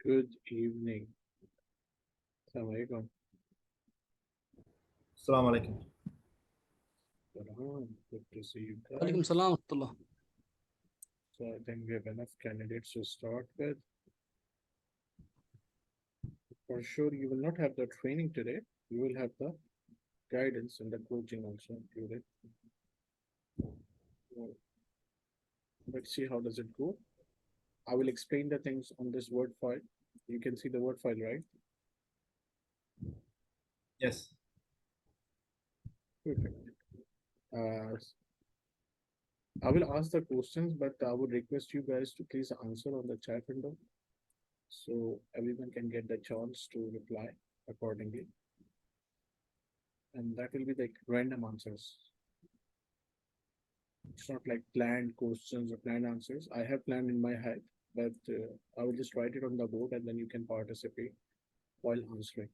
Good evening. Assalamu alaikum. Assalamu alaikum. Good to see you عليكم guys. السلام ورحمة الله. So I think we have enough candidates to start with. For sure, you will not have the training today. You will have the guidance and the coaching also included. So, let's see how does it go. I will explain the things on this Word file. You can see the Word file, right? Yes. Perfect. I will ask the questions, but I would request you guys to please answer on the chat window so everyone can get the chance to reply accordingly. And that will be like random answers. It's not like planned questions or planned answers. I have planned in my head, but I will just write it on the board and then you can participate while answering.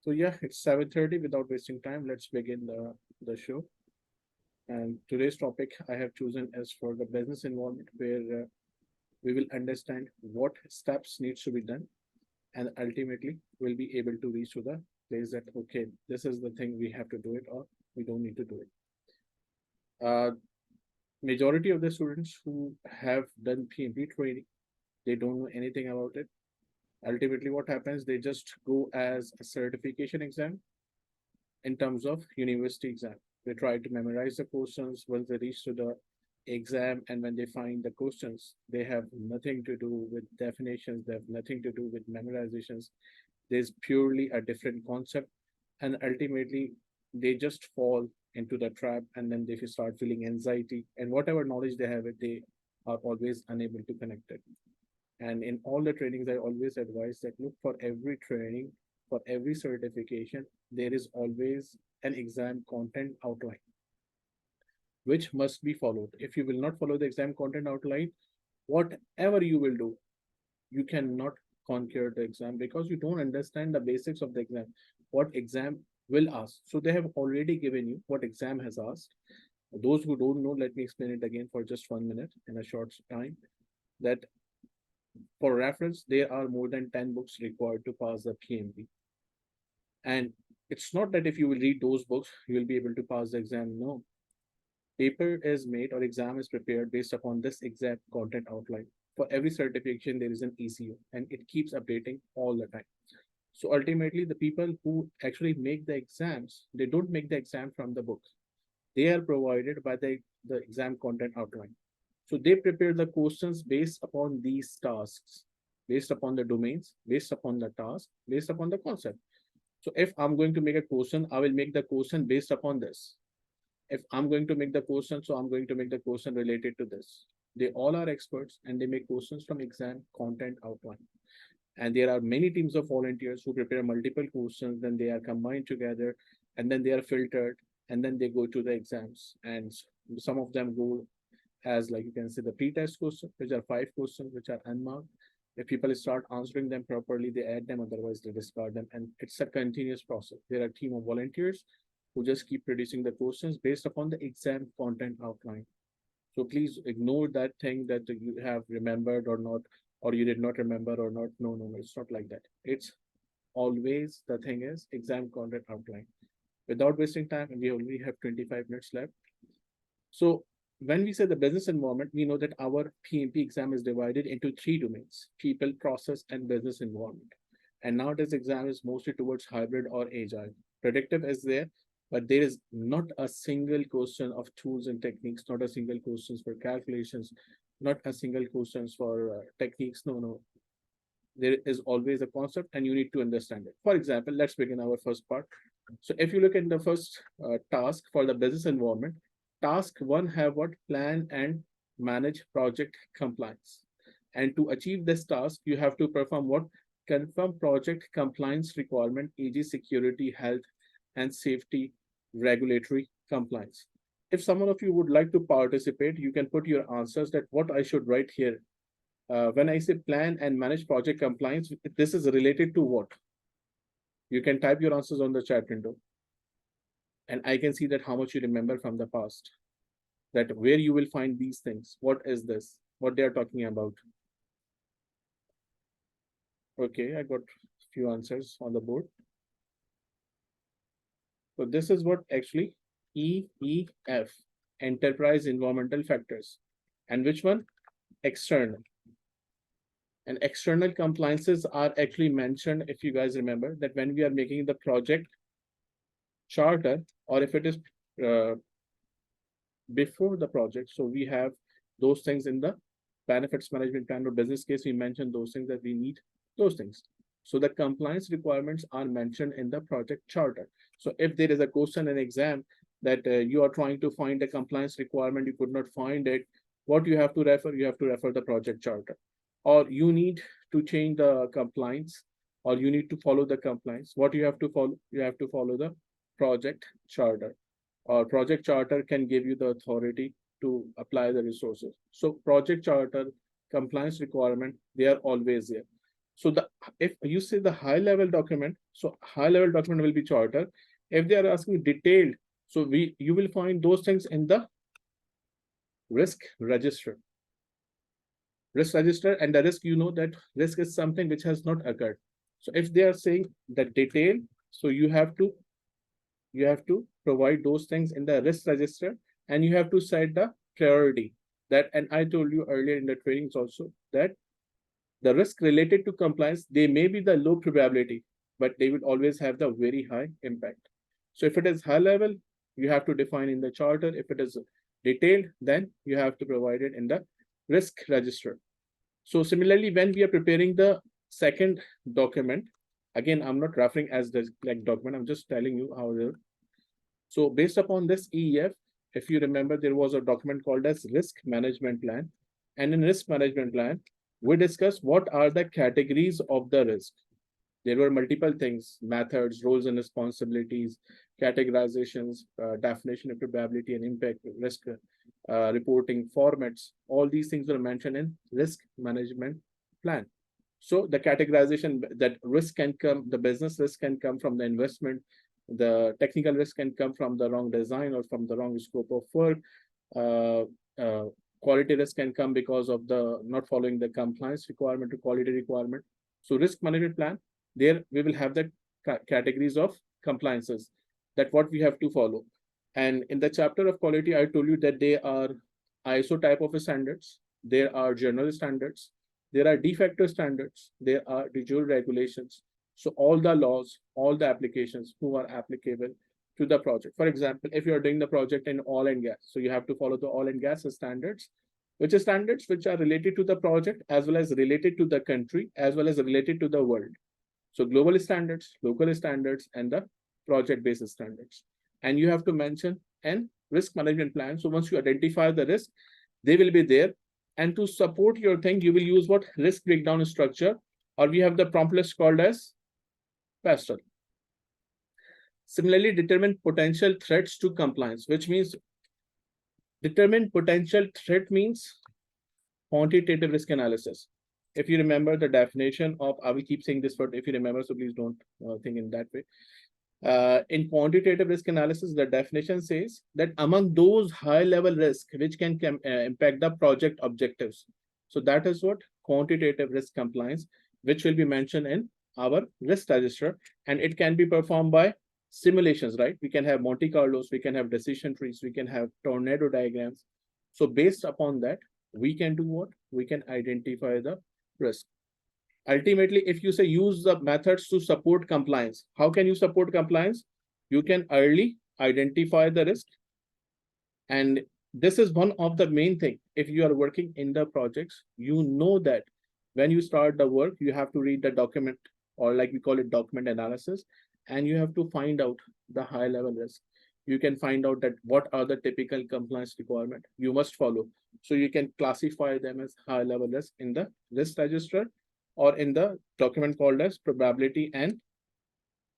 So yeah, it's 7:30. Without wasting time, let's begin the show. And today's topic I have chosen is for the business environment, where we will understand what steps needs to be done, and ultimately we'll be able to reach to the place that okay, this is the thing we have to do it, or we don't need to do it. Majority of the students who have done PMP training, they don't know anything about it. Ultimately, what happens, they just go as a certification exam in terms of university exam. They try to memorize the questions once they reach to the exam, and when they find the questions, they have nothing to do with definitions, they have nothing to do with memorizations. There's purely a different concept, and ultimately they just fall into the trap, and then they start feeling anxiety, and whatever knowledge they have, they are always unable to connect it. And in all the trainings, I always advise that look, for every training, for every certification, there is always an exam content outline which must be followed. If you will not follow the exam content outline, whatever you will do, you cannot conquer the exam because you don't understand the basics of the exam, what exam will ask. So they have already given you what exam has asked. Those who don't know, let me explain it again for just 1 minute in a short time. That for reference, there are more than 10 books required to pass the PMP. And it's not that if you will read those books, you will be able to pass the exam. No. Paper is made or exam is prepared based upon this exact content outline. For every certification, there is an ECU and it keeps updating all the time. So ultimately, the people who actually make the exams, they don't make the exam from the book. They are provided by the exam content outline. So they prepare the questions based upon these tasks, based upon the domains, based upon the task, based upon the concept. So if I'm going to make a question, I will make the question based upon this. If I'm going to make the question, so I'm going to make the question related to this. They all are experts and they make questions from exam content outline. And there are many teams of volunteers who prepare multiple questions, then they are combined together, and then they are filtered, and then they go to the exams. And some of them go as, like you can see, the pre-test questions, which are 5 questions, which are unmarked. If people start answering them properly, they add them, otherwise they discard them. And it's a continuous process. There are a team of volunteers who just keep producing the questions based upon the exam content outline. So please ignore that thing that you have remembered or not, or you did not remember or not. No, no, no, it's not like that. It's always the thing is exam content outline. Without wasting time, we only have 25 minutes left. So when we say the business environment, we know that our PMP exam is divided into 3 domains: people, process, and business environment. And now this exam is mostly towards hybrid or agile. Predictive is there, but there is not a single question of tools and techniques, not a single questions for calculations, not a single questions for techniques. No, no. There is always a concept and you need to understand it. For example, let's begin our first part. So if you look at the first task for the business environment, task one have what? Plan and manage project compliance. And to achieve this task, you have to perform what? Confirm project compliance requirement, e.g. security, health, and safety, regulatory compliance. If someone of you would like to participate, you can put your answers that what I should write here. When I say plan and manage project compliance, this is related to what? You can type your answers on the chat window. And I can see that how much you remember from the past. That where you will find these things. What is this? What they are talking about. Okay, I got few answers on the board. So this is what actually EEF, enterprise environmental factors. And which one? External. And external compliances are actually mentioned, if you guys remember, that when we are making the project charter, or if it is uh, before the project, so we have those things in the benefits management plan or business case, we mentioned those things that we need, those things. So the compliance requirements are mentioned in the project charter. So if there is a question in exam that you are trying to find a compliance requirement, you could not find it, what you have to refer? You have to refer the project charter. Or you need to change the compliance, or you need to follow the compliance. What you have to follow? You have to follow the project charter, or project charter can give you the authority to apply the resources. So project charter, compliance requirement, they are always there. So if you say the high level document, so high level document will be charter. If they are asking detailed, so you will find those things in the risk register. Risk register, and the risk, you know that risk is something which has not occurred. So if they are saying the detail, so you have to provide those things in the risk register, and you have to set the priority. That, and I told you earlier in the trainings also, that the risk related to compliance, they may be the low probability, but they will always have the very high impact. So if it is high level, you have to define in the charter. If it is detailed, then you have to provide it in the risk register. So similarly, when we are preparing the second document, again, I'm not referring as the like document, I'm just telling you how it is. So based upon this EEF, if you remember, there was a document called as risk management plan. And in risk management plan, we discussed what are the categories of the risk. There were multiple things: methods, roles and responsibilities, categorizations, definition of probability and impact, risk reporting formats. All these things were mentioned in risk management plan. So the categorization, that risk can come, the business risk can come from the investment, the technical risk can come from the wrong design or from the wrong scope of work. Uh, uh, Quality risk can come because of the not following the compliance requirement to quality requirement. So risk management plan, there we will have the categories of compliances, that what we have to follow. And in the chapter of quality, I told you that they are ISO type of standards, there are general standards, there are de facto standards, there are de jure regulations. So all the laws, all the applications who are applicable to the project. For example, if you are doing the project in oil and gas, so you have to follow the oil and gas standards, which are standards which are related to the project, as well as related to the country, as well as related to the world. So global standards, local standards, and the project-based standards. And you have to mention an risk management plan. So once you identify the risk, they will be there. And to support your thing, you will use what? Risk breakdown structure, or we have the prompt list called as PASTEL. Similarly, determine potential threats to compliance, which means determine potential threat means quantitative risk analysis. If you remember the definition of, I will keep saying this word if you remember, so please don't think in that way. In quantitative risk analysis, the definition says that among those high-level risks which can impact the project objectives. So that is what quantitative risk compliance, which will be mentioned in our risk register, and it can be performed by simulations, right? We can have Monte Carlos, we can have decision trees, we can have tornado diagrams. So based upon that, we can do what? We can identify the risk. Ultimately, if you say use the methods to support compliance, how can you support compliance? You can early identify the risk. And this is one of the main thing. If you are working in the projects, you know that when you start the work, you have to read the document, or like we call it document analysis, and you have to find out the high level risk. You can find out that what are the typical compliance requirement you must follow. So you can classify them as high level risk in the risk register, or in the document called as probability and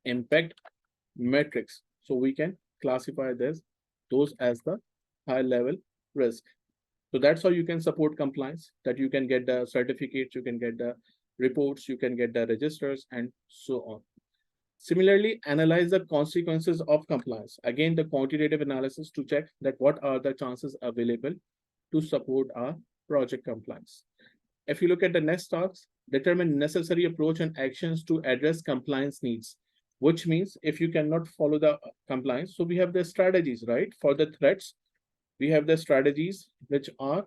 impact matrix. So we can classify those as the high level risk. So that's how you can support compliance, that you can get the certificates, you can get the reports, you can get the registers, and so on. Similarly, analyze the consequences of compliance. Again, the quantitative analysis to check that what are the chances available to support our project compliance. If you look at the next task, determine necessary approach and actions to address compliance needs, which means if you cannot follow the compliance, so we have the strategies, right? For the threats, we have the strategies which are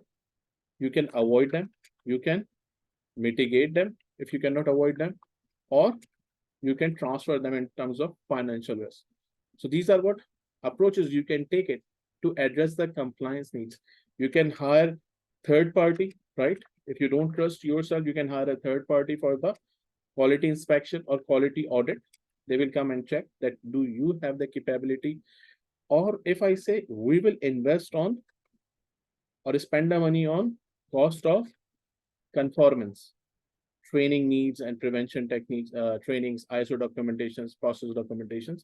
you can avoid them, you can mitigate them if you cannot avoid them, or you can transfer them in terms of financial risk. So these are what approaches you can take it to address the compliance needs. You can hire third party, right? If you don't trust yourself, you can hire a third party for the quality inspection or quality audit. They will come and check that do you have the capability, or if I say we will invest on or spend the money on cost of conformance, training needs and prevention techniques, trainings, ISO documentations, process documentations.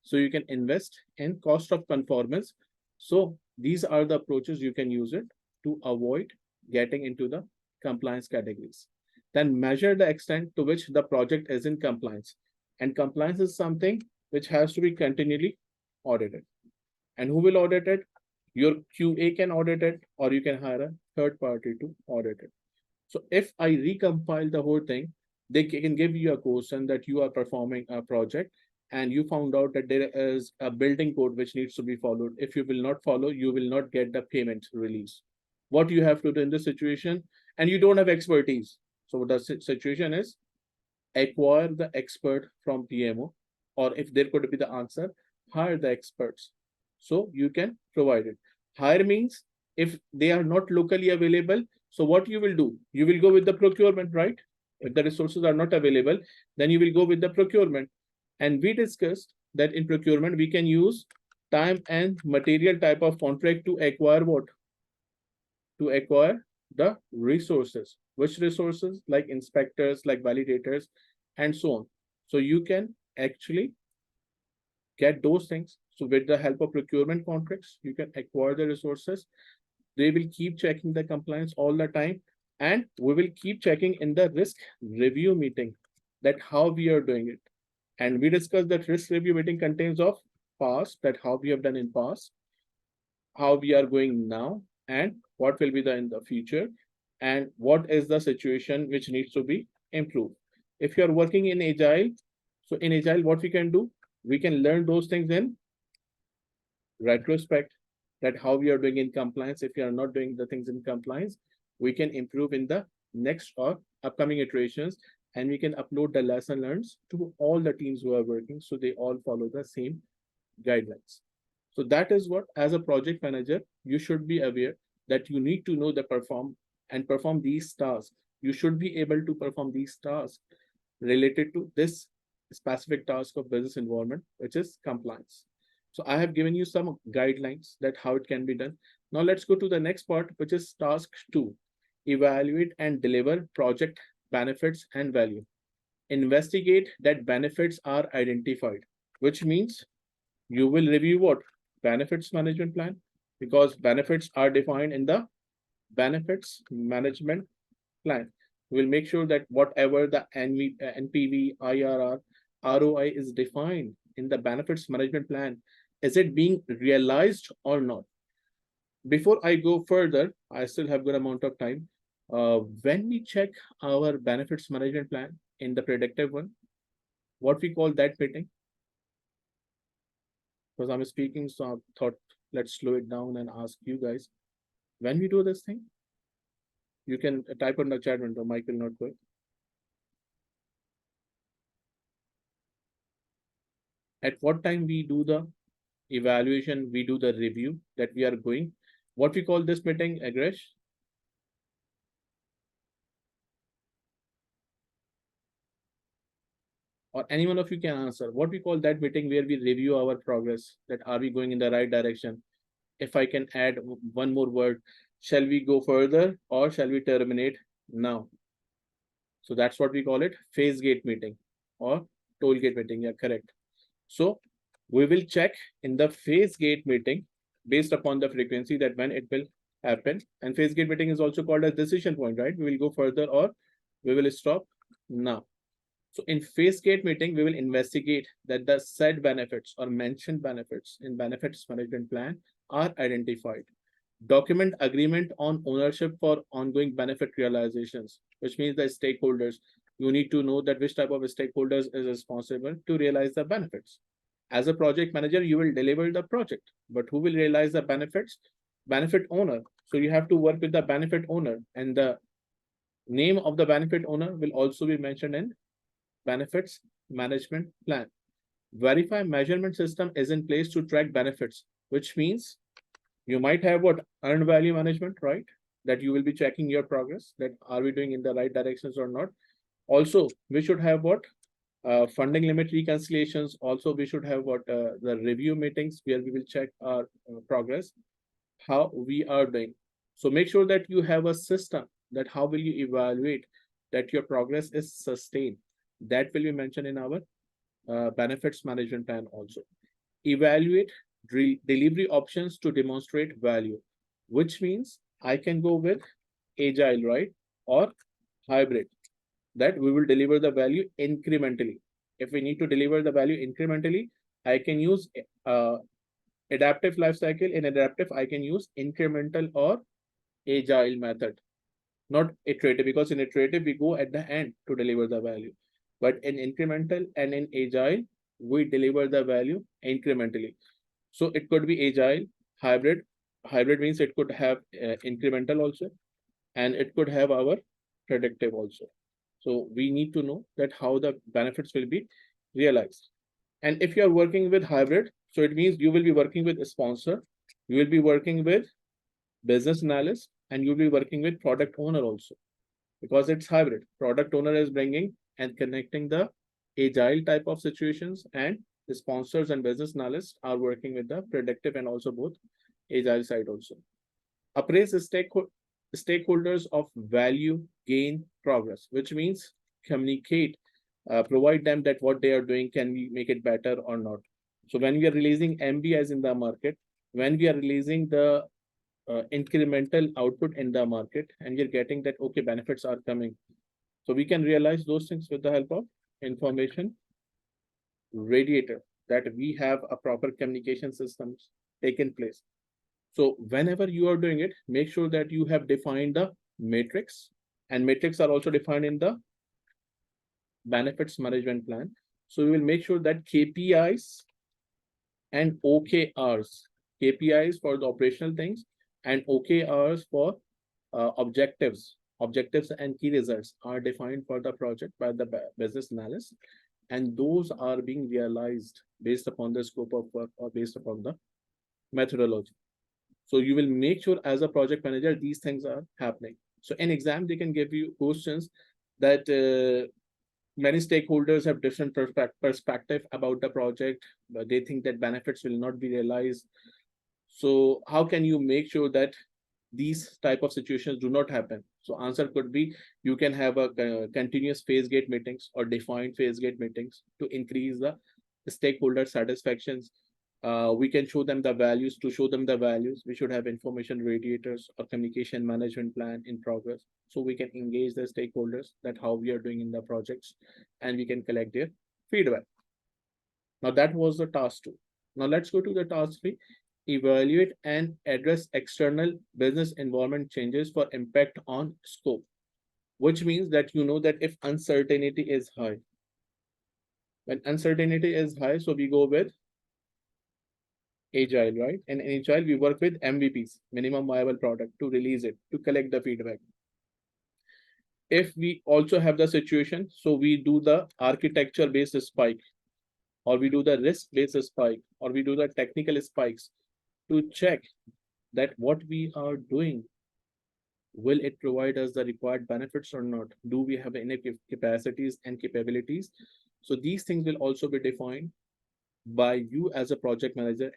So you can invest in cost of conformance. So these are the approaches you can use it to avoid getting into the compliance categories. Then measure the extent to which the project is in compliance. And compliance is something which has to be continually audited. And who will audit it? Your QA can audit it, or you can hire a third party to audit it. So if I recompile the whole thing, they can give you a question that you are performing a project and you found out that there is a building code which needs to be followed. If you will not follow, you will not get the payment release. What you have to do in this situation, and you don't have expertise. So the situation is acquire the expert from PMO, or if there could be the answer, hire the experts. So you can provide it. Hire means if they are not locally available, so what you will do? You will go with the procurement, right? If the resources are not available, then you will go with the procurement. And we discussed that in procurement, we can use time and material type of contract to acquire what? To acquire the resources. Which resources? Like inspectors, like validators, and so on. So you can actually get those things. So with the help of procurement contracts, you can acquire the resources. They will keep checking the compliance all the time. And we will keep checking in the risk review meeting that how we are doing it. And we discussed that risk review meeting contains of past, that how we have done in past, how we are going now, and what will be the in the future, and what is the situation which needs to be improved. If you are working in agile, so in agile, what we can do, we can learn those things in retrospect, that how we are doing in compliance. If you are not doing the things in compliance, we can improve in the next or upcoming iterations, and we can upload the lesson learned to all the teams who are working, so they all follow the same guidelines. So that is what, as a project manager, you should be aware that you need to know the perform these tasks. You should be able to perform these tasks related to this specific task of business environment, which is compliance. So I have given you some guidelines that how it can be done. Now let's go to the next part, which is task 2. Evaluate and deliver project benefits and value. Investigate that benefits are identified, which means you will review what? Benefits management plan, because benefits are defined in the benefits management plan. We'll make sure that whatever the NPV, IRR, ROI is defined in the benefits management plan, is it being realized or not? Before I go further, I still have good amount of time. When we check our benefits management plan in the predictive one, what we call that meeting? Because I'm speaking, so I thought let's slow it down and ask you guys. When we do this thing, you can type on the chat window, Mike will not go. At what time we do the evaluation, we do the review that we are going. What we call this meeting, Agresh? Or any one of you can answer. What we call that meeting where we review our progress, that are we going in the right direction? If I can add one more word, shall we go further or shall we terminate now? So that's what we call it, phase gate meeting or toll gate meeting. Yeah, correct. So we will check in the phase gate meeting based upon the frequency that when it will happen. And phase gate meeting is also called a decision point, right? We will go further or we will stop now. So in phase gate meeting, we will investigate that the said benefits or mentioned benefits in benefits management plan are identified. Document agreement on ownership for ongoing benefit realizations, which means the stakeholders. You need to know that which type of stakeholders is responsible to realize the benefits. As a project manager, you will deliver the project, but who will realize the benefits? Benefit owner. So you have to work with the benefit owner, and the name of the benefit owner will also be mentioned in benefits management plan. Verify measurement system is in place to track benefits, which means you might have what earned value management, right? That you will be checking your progress, that are we doing in the right directions or not. Also, we should have what funding limit reconciliations. Also, we should have what the review meetings where we will check our progress, how we are doing. So make sure that you have a system that how will you evaluate that your progress is sustained. That will be mentioned in our benefits management plan also. Evaluate delivery options to demonstrate value, which means I can go with agile, right? Or hybrid, that we will deliver the value incrementally. If we need to deliver the value incrementally, I can use adaptive life cycle. In adaptive, I can use incremental or agile method, not iterative, because in iterative, we go at the end to deliver the value. But in incremental and in agile, we deliver the value incrementally. So it could be agile, hybrid. Hybrid means it could have incremental also, and it could have our predictive also. So we need to know that how the benefits will be realized. And if you are working with hybrid, so it means you will be working with a sponsor, you will be working with business analyst, and you'll be working with product owner also, because it's hybrid. Product owner is bringing and connecting the agile type of situations, and the sponsors and business analysts are working with the predictive and also both agile side also. Appraise the stakeholders of value, gain, progress, which means communicate, provide them that what they are doing, can we make it better or not. So when we are releasing MBIs in the market, when we are releasing the incremental output in the market, and you're getting that okay benefits are coming, so we can realize those things with the help of information radiator, that we have a proper communication systems taken place. So whenever you are doing it, make sure that you have defined the matrix, and matrix are also defined in the benefits management plan. So we will make sure that KPIs and OKRs, KPIs for the operational things and OKRs for objectives and key results are defined for the project by the business analyst, and those are being realized based upon the scope of work or based upon the methodology. So you will make sure as a project manager these things are happening. So in exam they can give you questions that many stakeholders have different perspective about the project, but they think that benefits will not be realized. So how can you make sure that these type of situations do not happen? So answer could be you can have a continuous phase gate meetings or defined phase gate meetings to increase the stakeholder satisfactions. We can show them the values. To show them the values, we should have information radiators or communication management plan in progress, so we can engage the stakeholders that how we are doing in the projects, and we can collect their feedback. Now that was the task 2. Now let's go to the task 3. Evaluate and address external business environment changes for impact on scope, which means that you know that if uncertainty is high, when uncertainty is high, so we go with agile, right? And in agile, we work with MVPs, minimum viable product, to release it, to collect the feedback. If we also have the situation, so we do the architecture based spike, or we do the risk based spike, or we do the technical spikes to check that what we are doing, will it provide us the required benefits or not? Do we have enough capacities and capabilities? So these things will also be defined by you as a project manager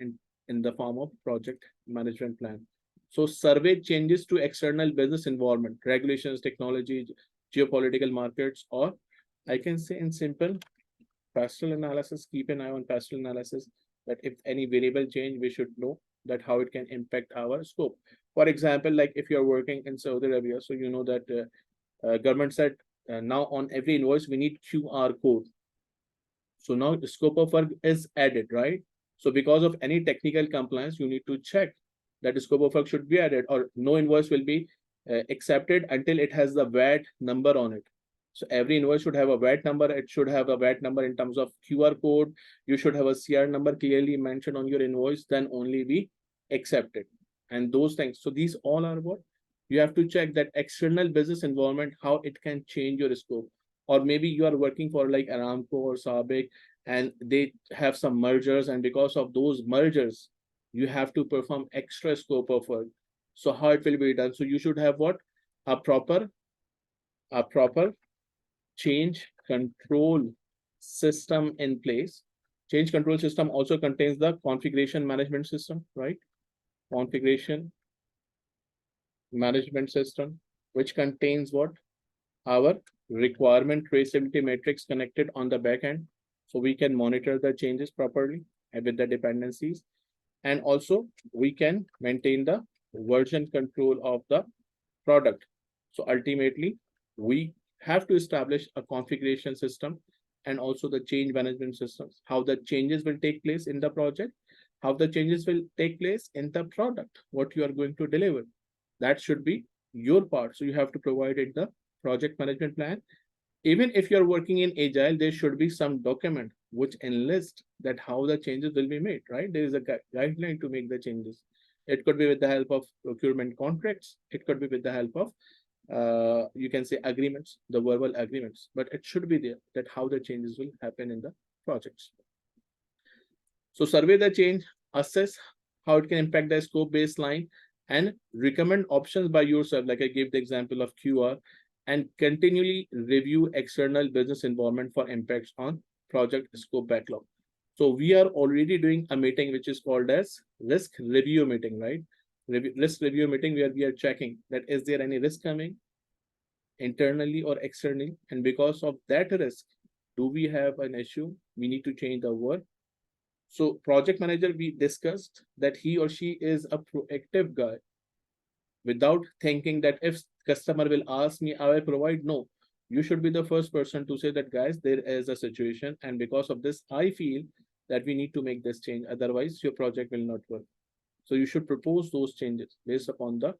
in the form of project management plan. So survey changes to external business environment, regulations, technology, geopolitical markets, or I can say in simple, pastoral analysis. Keep an eye on pastoral analysis, that if any variable change, we should know that how it can impact our scope. For example, like if you're working in Saudi Arabia, so you know that government said now on every invoice we need QR code. So now the scope of work is added, right? So because of any technical compliance, you need to check that scope of work should be added, or no invoice will be accepted until it has the VAT number on it. So every invoice should have a VAT number. It should have a VAT number in terms of QR code. You should have a CR number clearly mentioned on your invoice, then only be accepted. And those things. So these all are what you have to check, that external business environment, how it can change your scope. Or maybe you are working for like Aramco or Sabic, and they have some mergers, and because of those mergers, you have to perform extra scope of work. So how it will be done? So you should have what? A proper change control system in place. Change control system also contains the configuration management system, right? Configuration management system, which contains what? Our requirement traceability matrix connected on the back end. So we can monitor the changes properly and with the dependencies. And also we can maintain the version control of the product. So ultimately, we have to establish a configuration system and also the change management systems, how the changes will take place in the project, how the changes will take place in the product, what you are going to deliver. That should be your part. So you have to provide it the project management plan. Even if you're working in agile, there should be some document which enlists that how the changes will be made, right? There is a guideline to make the changes. It could be with the help of procurement contracts. It could be with the help of you can say agreements, the verbal agreements, but it should be there that how the changes will happen in the projects. So survey the change, assess how it can impact the scope baseline, and recommend options by yourself. Like I gave the example of QR, and continually review external business environment for impacts on project scope backlog. So we are already doing a meeting which is called as risk review meeting, right? Risk review meeting where we are checking that is there any risk coming internally or externally, and because of that risk, do we have an issue? We need to change the work. So project manager, we discussed that he or she is a proactive guy without thinking that if customer will ask me, I will provide. No, you should be the first person to say that, guys, there is a situation, and because of this, I feel that we need to make this change. Otherwise, your project will not work. So you should propose those changes based upon the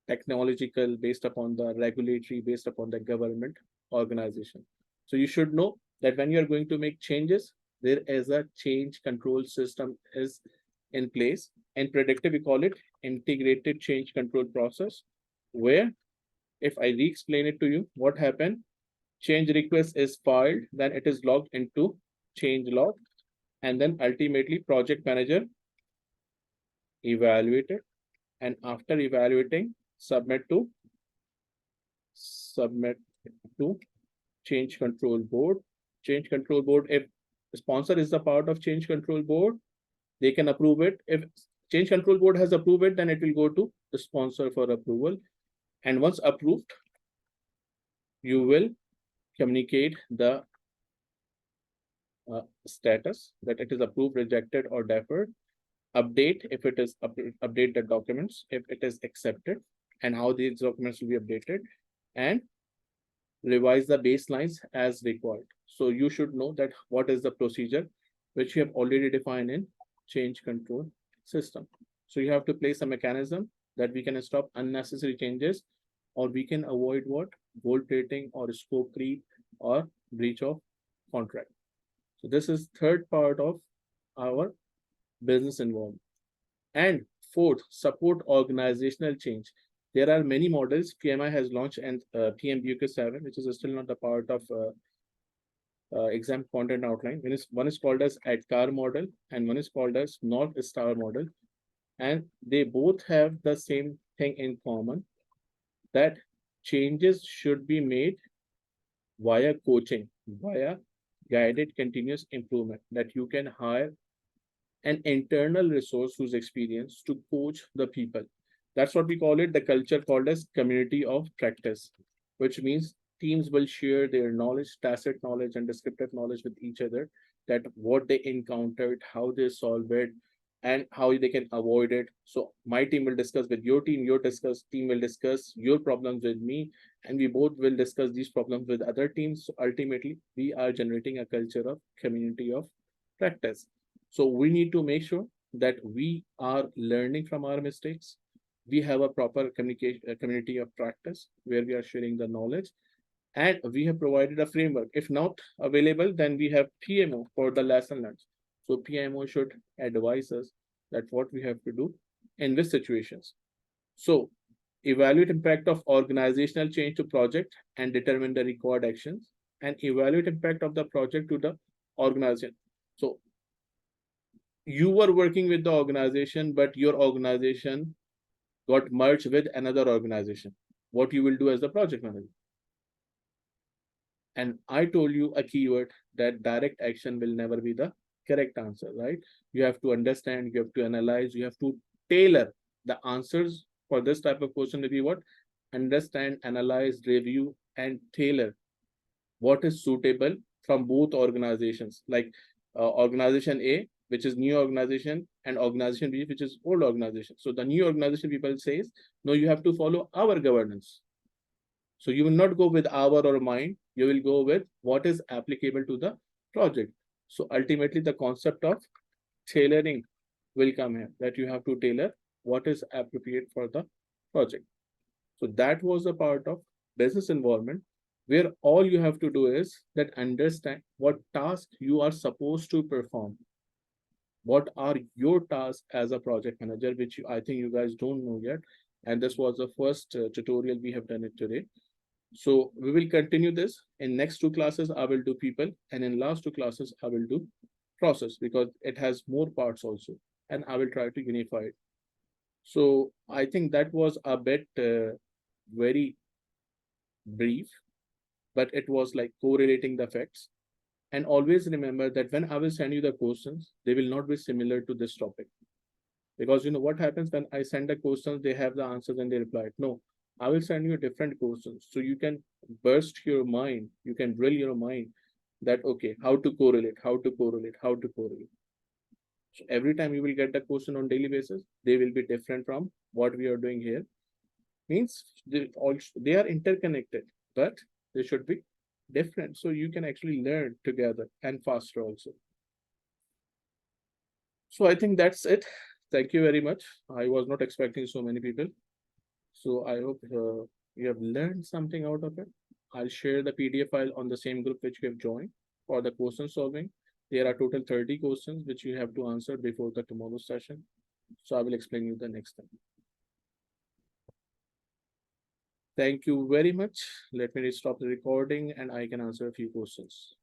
technological, based upon the regulatory, based upon the government organization. So you should know that when you are going to make changes, there is a change control system is in place. And predictive, we call it integrated change control process, where if I re-explain it to you, what happened? Change request is filed, then it is logged into change log, and then ultimately project manager evaluated, and after evaluating, submit to change control board. Change control board, if the sponsor is the part of change control board, they can approve it. If change control board has approved it, then it will go to the sponsor for approval. And once approved, you will communicate the status that it is approved, rejected, or deferred. Update if it is update the documents if it is accepted, and how these documents will be updated, and revise the baselines as required. So you should know that what is the procedure which you have already defined in change control system. So you have to place a mechanism that we can stop unnecessary changes, or we can avoid what? Gold plating or scope creep or breach of contract. So this is third part of our business environment. And fourth, support organizational change. There are many models. PMI has launched and PMP 7, which is still not a part of exam content outline. One is called as ADKAR model, and one is called as North Star model. And they both have the same thing in common, that changes should be made via coaching, via guided continuous improvement, that you can hire an internal resource who's experienced to coach the people. That's what we call it, the culture called as community of practice, which means teams will share their knowledge, tacit knowledge, and descriptive knowledge with each other, that what they encountered, how they solved it, and how they can avoid it. So my team will discuss with your team, your team will discuss your problems with me, and we both will discuss these problems with other teams. So ultimately, we are generating a culture of community of practice. So we need to make sure that we are learning from our mistakes. We have a proper communication community of practice where we are sharing the knowledge, and we have provided a framework. If not available, then we have PMO for the lesson learned. So PMO should advise us that what we have to do in this situations. So evaluate impact of organizational change to project and determine the required actions, and evaluate impact of the project to the organization. So you were working with the organization, but your organization got merged with another organization. What you will do as the project manager? And I told you a keyword that direct action will never be the correct answer, right? You have to understand, you have to analyze, you have to tailor the answers for this type of question to be what? Understand, analyze, review, and tailor what is suitable from both organizations, like organization A, which is new organization, and organization B, which is old organization. So the new organization people says, no, you have to follow our governance. So you will not go with our or mine, you will go with what is applicable to the project. So ultimately the concept of tailoring will come here, that you have to tailor what is appropriate for the project. So that was a part of business environment where all you have to do is that understand what task you are supposed to perform. What are your tasks as a project manager, which I think you guys don't know yet. And this was the first tutorial we have done it today. So we will continue this. In next two classes, I will do people, and in last two classes, I will do process, because it has more parts also, and I will try to unify it. So I think that was a bit very brief, but it was like correlating the facts. And always remember that when I will send you the questions, they will not be similar to this topic. Because you know what happens when I send the questions, they have the answers and they reply. No, I will send you different questions. So you can burst your mind, you can drill your mind that, okay, how to correlate, how to correlate, how to correlate. So every time you will get the question on daily basis, they will be different from what we are doing here. Means they are interconnected, but they should be different. So you can actually learn together and faster also. So I think that's it. Thank you very much. I was not expecting so many people. So I hope you have learned something out of it. I'll share the PDF file on the same group which you have joined for the question solving. There are total 30 questions which you have to answer before the tomorrow session. So I will explain you the next time. Thank you very much. Let me stop the recording and I can answer a few questions.